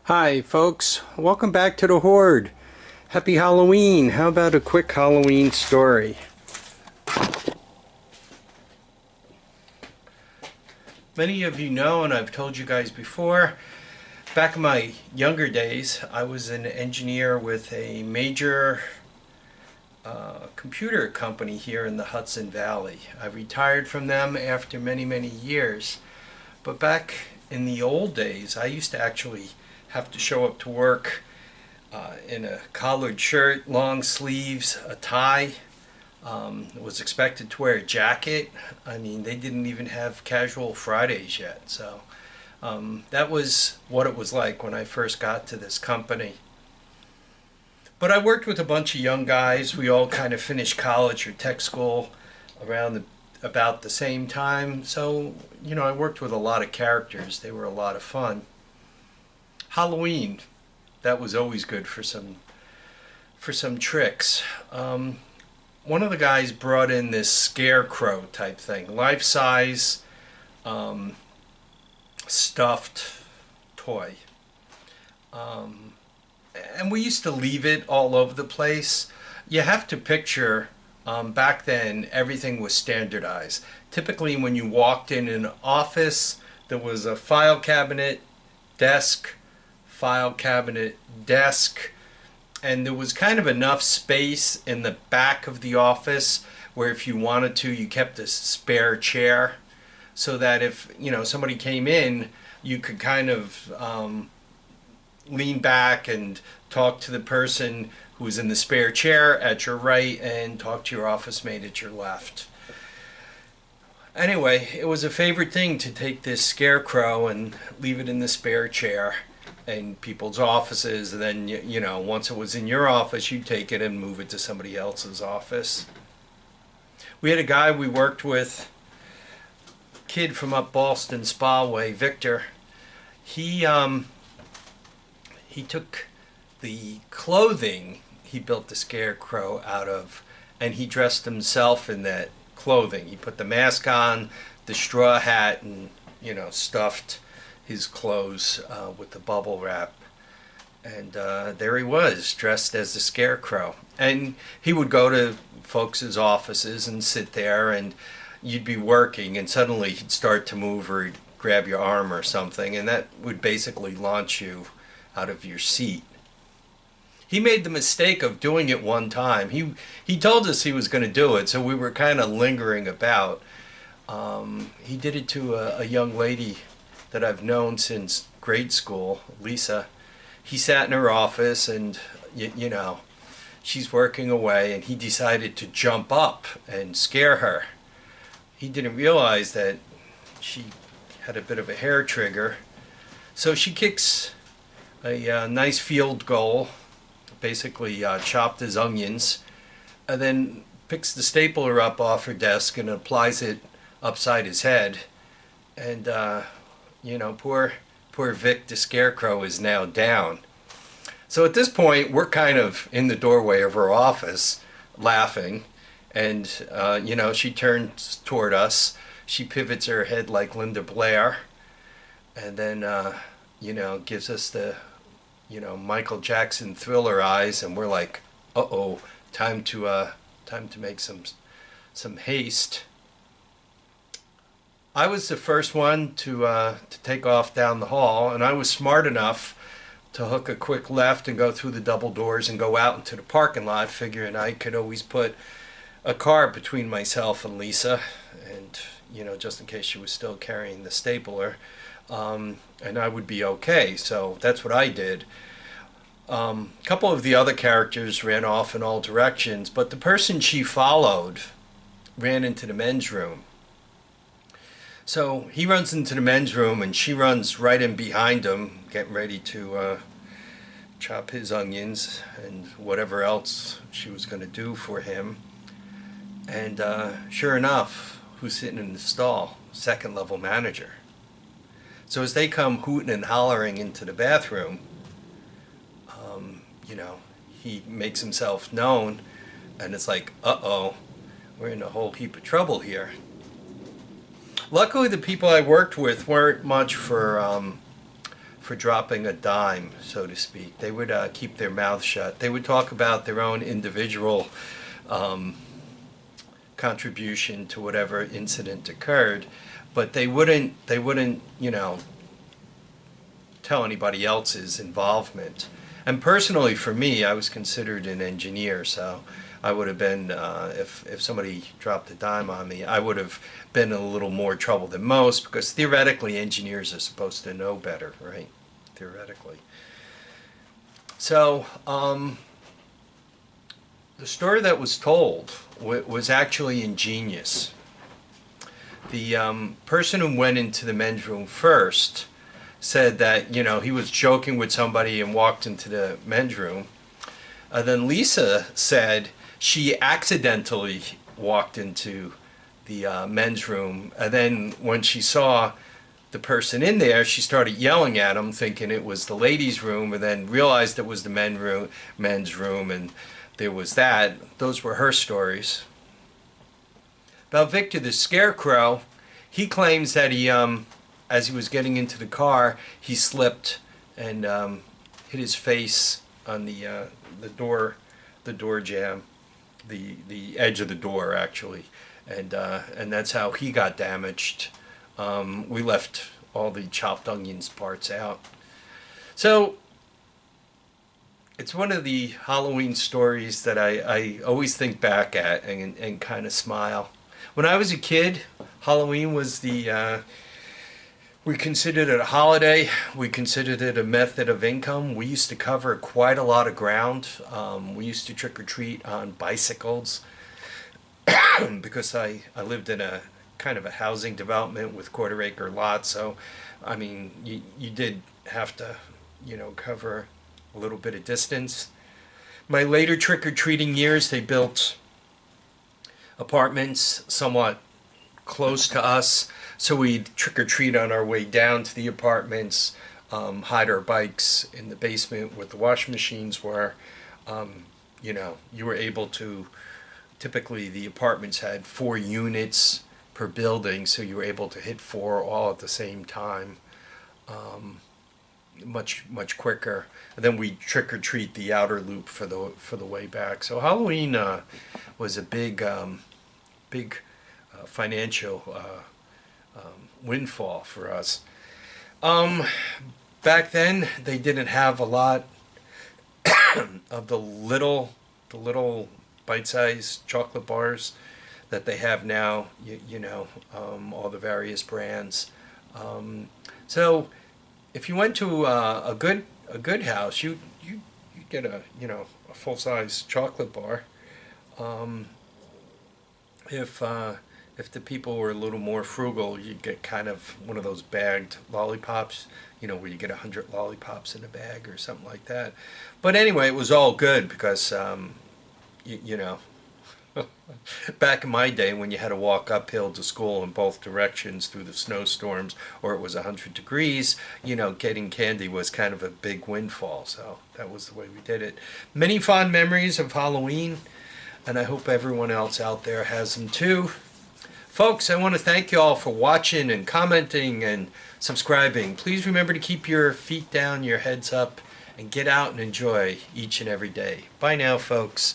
Hi folks, welcome back to the Horde. Happy Halloween. How about a quick Halloween story? Many of you know, and I've told you guys before, back in my younger days, I was an engineer with a major computer company here in the Hudson Valley. I retired from them after many years. But back in the old days, I used to actually have to show up to work in a collared shirt, long sleeves, a tie. Was expected to wear a jacket. I mean, they didn't even have casual Fridays yet. So that was what it was like when I first got to this company. But I worked with a bunch of young guys. We all kind of finished college or tech school about the same time. So, you know, I worked with a lot of characters. They were a lot of fun. Halloween, that was always good for some tricks. One of the guys brought in this scarecrow type thing, life-size stuffed toy. And we used to leave it all over the place. You have to picture, back then everything was standardized. Typically when you walked in an office, there was a file cabinet, desk, file cabinet, desk, and there was kind of enough space in the back of the office where if you wanted to, you kept a spare chair so that if, you know, somebody came in, you could kind of lean back and talk to the person who was in the spare chair at your right and talk to your office mate at your left. Anyway, it was a favorite thing to take this scarecrow and leave it in the spare chair in people's offices, and then, you know, once it was in your office, you'd take it and move it to somebody else's office. We had a guy we worked with, kid from up Boston Spa way, Victor. He took the clothing he built the scarecrow out of, and he dressed himself in that clothing. He put the mask on, the straw hat, and, you know, stuffed his clothes with the bubble wrap. And there he was, dressed as the scarecrow. And he would go to folks' offices and sit there, and you'd be working, and suddenly he'd start to move, or he'd grab your arm or something, and that would basically launch you out of your seat. He made the mistake of doing it one time. He told us he was going to do it, so we were kind of lingering about. He did it to a young lady that I've known since grade school, Lisa. He sat in her office, and you know, she's working away, and he decided to jump up and scare her. He didn't realize that she had a bit of a hair trigger, so she kicks a nice field goal, basically chopped his onions, and then picks the stapler up off her desk and applies it upside his head. And you know, poor Vic the Scarecrow is now down. So at this point, we're kind of in the doorway of her office, laughing, and you know, she turns toward us. She pivots her head like Linda Blair, and then you know, gives us the, you know, Michael Jackson Thriller eyes, and we're like, uh-oh, time to make some haste. I was the first one to take off down the hall, and I was smart enough to hook a quick left and go through the double doors and go out into the parking lot, figuring I could always put a car between myself and Lisa, and, you know, just in case she was still carrying the stapler, and I would be okay. So that's what I did. A couple of the other characters ran off in all directions, but the person she followed ran into the men's room. So he runs into the men's room, and she runs right in behind him, getting ready to chop his onions and whatever else she was going to do for him. And sure enough, who's sitting in the stall? Second level manager. So as they come hooting and hollering into the bathroom, you know, he makes himself known, and it's like, uh-oh, we're in a whole heap of trouble here. Luckily, the people I worked with weren't much for for dropping a dime, so to speak. They would keep their mouth shut. They would talk about their own individual contribution to whatever incident occurred, but they wouldn't, you know, tell anybody else's involvement. And personally, for me, I was considered an engineer, so I would have been, if somebody dropped a dime on me, I would have been in a little more trouble than most, because theoretically engineers are supposed to know better, right? Theoretically. So, the story that was told was actually ingenious. The person who went into the men's room first said that, you know, he was joking with somebody and walked into the men's room. Then Lisa said she accidentally walked into the men's room, and then when she saw the person in there, she started yelling at him, thinking it was the ladies' room, and then realized it was the men's room, and there was that. Those were her stories. About Victor the Scarecrow, he claims that he, as he was getting into the car, he slipped and hit his face on the door jamb, the edge of the door actually, and that's how he got damaged. We left all the chopped onions parts out. So it's one of the Halloween stories that I always think back at and kind of smile. When I was a kid, Halloween was we considered it a holiday. We considered it a method of income. We used to cover quite a lot of ground. We used to trick or treat on bicycles because I lived in a kind of a housing development with quarter-acre lots. So, I mean, you did have to, you know, cover a little bit of distance. My later trick-or-treating years, they built apartments somewhat close to us, so we'd trick-or-treat on our way down to the apartments, hide our bikes in the basement where the washing machines were. You know, you were able to, typically the apartments had 4 units per building, so you were able to hit 4 all at the same time. Much quicker. And then we trick or treat the outer loop for the way back. So Halloween was a big financial windfall for us. Back then they didn't have a lot of the little bite-sized chocolate bars that they have now. You know, all the various brands. So if you went to a good house, you get a full-size chocolate bar. If the people were a little more frugal, you get kind of one of those bagged lollipops, you know, where you get 100 lollipops in a bag or something like that. But anyway, it was all good because you know, back in my day when you had to walk uphill to school in both directions through the snowstorms, or it was 100 degrees, you know, getting candy was kind of a big windfall. So that was the way we did it. Many fond memories of Halloween, and I hope everyone else out there has them too. Folks, I want to thank you all for watching and commenting and subscribing. Please remember to keep your feet down, your heads up, and get out and enjoy each and every day. Bye now, folks.